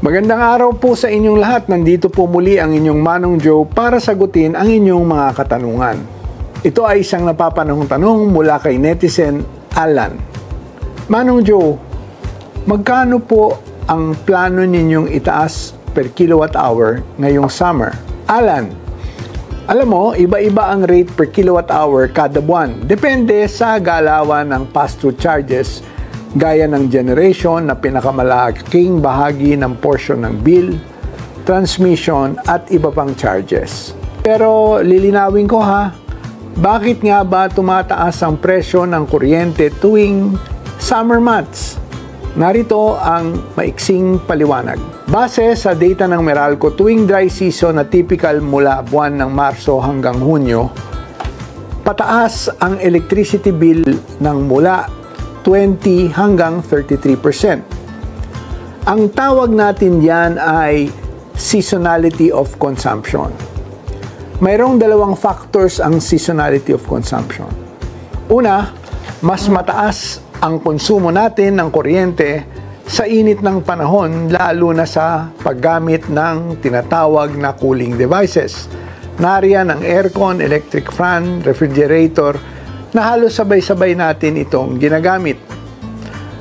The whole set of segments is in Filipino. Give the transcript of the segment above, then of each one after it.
Magandang araw po sa inyong lahat. Nandito po muli ang inyong Manong Joe para sagutin ang inyong mga katanungan. Ito ay isang napapanahong tanong mula kay netizen Alan. Manong Joe, magkano po ang plano ninyong itaas per kilowatt hour ngayong summer? Alan, alam mo, iba-iba ang rate per kilowatt hour kada buwan. Depende sa galawan ng pass-through charges gaya ng generation na pinakamalaking bahagi ng portion ng bill, transmission at iba pang charges. Pero lilinawin ko ha, bakit nga ba tumataas ang presyo ng kuryente tuwing summer months? Narito ang maiksing paliwanag. Base sa data ng Meralco, tuwing dry season na typical mula buwan ng Marso hanggang Hunyo, pataas ang electricity bill ng mula 20 hanggang 33%. Ang tawag natin diyan ay seasonality of consumption. Mayroong dalawang factors ang seasonality of consumption. Una, mas mataas ang konsumo natin ng kuryente sa init ng panahon, lalo na sa paggamit ng tinatawag na cooling devices. Nariyan ang aircon, electric fan, refrigerator, na halos sabay-sabay natin itong ginagamit.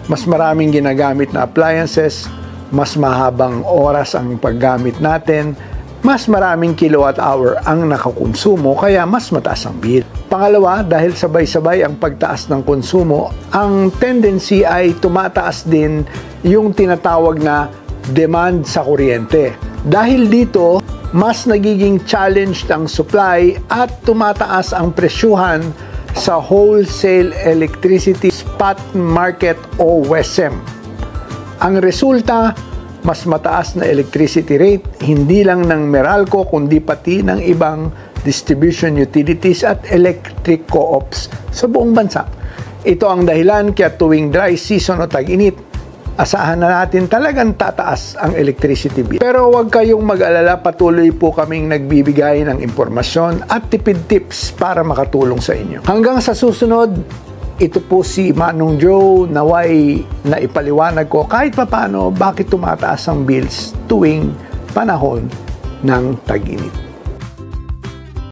Mas maraming ginagamit na appliances, mas mahabang oras ang paggamit natin, mas maraming kilowatt hour ang nakakonsumo, kaya mas mataas ang bill. Pangalawa, dahil sabay-sabay ang pagtaas ng konsumo, ang tendency ay tumataas din yung tinatawag na demand sa kuryente. Dahil dito, mas nagiging challenged ang supply at tumataas ang presyuhan sa wholesale electricity spot market o WESM. Ang resulta, mas mataas na electricity rate, hindi lang ng Meralco kundi pati ng ibang distribution utilities at electric co-ops sa buong bansa. Ito ang dahilan kaya tuwing dry season o tag-init, asahan na natin talagang tataas ang electricity bill. Pero huwag kayong mag-alala, patuloy po kaming nagbibigay ng impormasyon at tipid tips para makatulong sa inyo. Hanggang sa susunod, ito po si Manong Joe, naway na ipaliwanag ko kahit papano bakit tumataas ang bills tuwing panahon ng tag-init.